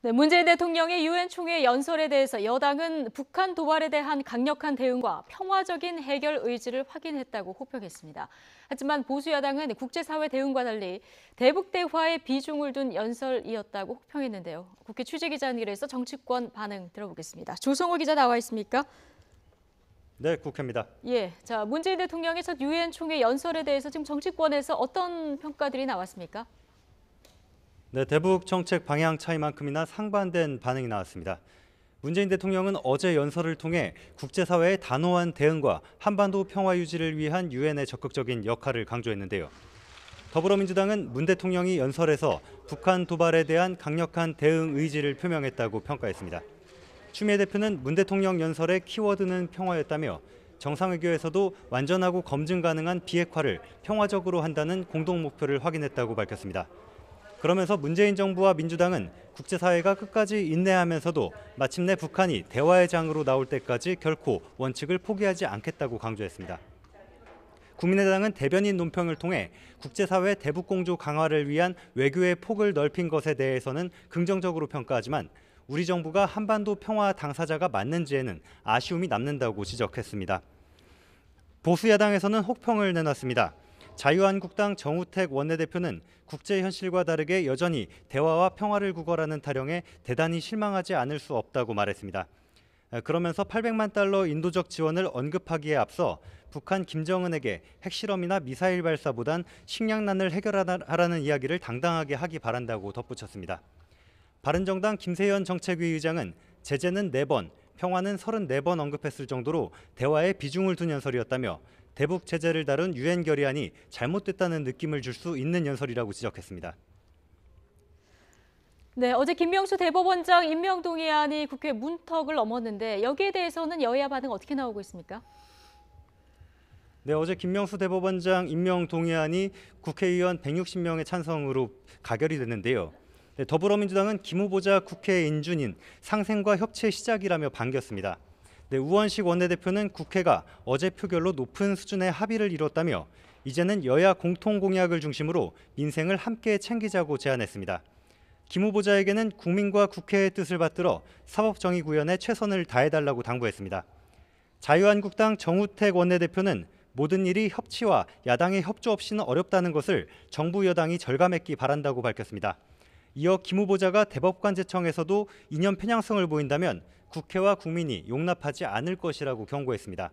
네, 문재인 대통령의 유엔 총회 연설에 대해서 여당은 북한 도발에 대한 강력한 대응과 평화적인 해결 의지를 확인했다고 호평했습니다. 하지만 보수 야당은 국제사회 대응과 달리 대북 대화에 비중을 둔 연설이었다고 호평했는데요. 국회 취재기자실에서 정치권 반응 들어보겠습니다. 조성호 기자 나와 있습니까? 네, 국회입니다. 예, 자 문재인 대통령의 첫 유엔 총회 연설에 대해서 지금 정치권에서 어떤 평가들이 나왔습니까? 네, 대북 정책 방향 차이만큼이나 상반된 반응이 나왔습니다. 문재인 대통령은 어제 연설을 통해 국제사회의 단호한 대응과 한반도 평화 유지를 위한 유엔의 적극적인 역할을 강조했는데요. 더불어민주당은 문 대통령이 연설에서 북한 도발에 대한 강력한 대응 의지를 표명했다고 평가했습니다. 추미애 대표는 문 대통령 연설의 키워드는 평화였다며 정상회교에서도 완전하고 검증 가능한 비핵화를 평화적으로 한다는 공동 목표를 확인했다고 밝혔습니다. 그러면서 문재인 정부와 민주당은 국제사회가 끝까지 인내하면서도 마침내 북한이 대화의 장으로 나올 때까지 결코 원칙을 포기하지 않겠다고 강조했습니다. 국민의당은 대변인 논평을 통해 국제사회 대북공조 강화를 위한 외교의 폭을 넓힌 것에 대해서는 긍정적으로 평가하지만 우리 정부가 한반도 평화 당사자가 맞는지에는 아쉬움이 남는다고 지적했습니다. 보수 야당에서는 혹평을 내놨습니다. 자유한국당 정우택 원내대표는 국제 현실과 다르게 여전히 대화와 평화를 구걸하는 타령에 대단히 실망하지 않을 수 없다고 말했습니다. 그러면서 800만 달러 인도적 지원을 언급하기에 앞서 북한 김정은에게 핵실험이나 미사일 발사보단 식량난을 해결하라는 이야기를 당당하게 하기 바란다고 덧붙였습니다. 바른정당 김세현 정책위 의장은 제재는 4번, 평화는 34번 언급했을 정도로 대화에 비중을 둔 연설이었다며 대북 제재를 다룬 유엔 결의안이 잘못됐다는 느낌을 줄 수 있는 연설이라고 지적했습니다. 네, 어제 김명수 대법원장 임명 동의안이 국회 문턱을 넘었는데 여기에 대해서는 여야 반응 어떻게 나오고 있습니까? 네, 어제 김명수 대법원장 임명 동의안이 국회의원 160명의 찬성으로 가결이 됐는데요. 네, 더불어민주당은 김 후보자 국회 인준인 상생과 협치의 시작이라며 반겼습니다. 네, 우원식 원내대표는 국회가 어제 표결로 높은 수준의 합의를 이뤘다며 이제는 여야 공통 공약을 중심으로 민생을 함께 챙기자고 제안했습니다. 김 후보자에게는 국민과 국회의 뜻을 받들어 사법정의 구현에 최선을 다해달라고 당부했습니다. 자유한국당 정우택 원내대표는 모든 일이 협치와 야당의 협조 없이는 어렵다는 것을 정부 여당이 절감했기 바란다고 밝혔습니다. 이어 김 후보자가 대법관 제청에서도 이념 편향성을 보인다면 국회와 국민이 용납하지 않을 것이라고 경고했습니다.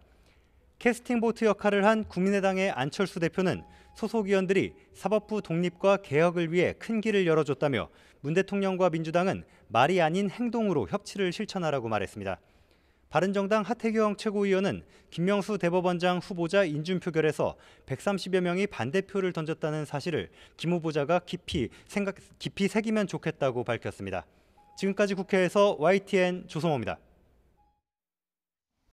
캐스팅 보트 역할을 한 국민의당의 안철수 대표는 소속 의원들이 사법부 독립과 개혁을 위해 큰 길을 열어줬다며 문 대통령과 민주당은 말이 아닌 행동으로 협치를 실천하라고 말했습니다. 바른정당 하태경 최고위원은 김명수 대법원장 후보자 인준 표결에서 130여 명이 반대표를 던졌다는 사실을 김 후보자가 깊이 새기면 좋겠다고 밝혔습니다. 지금까지 국회에서 YTN 조성호입니다.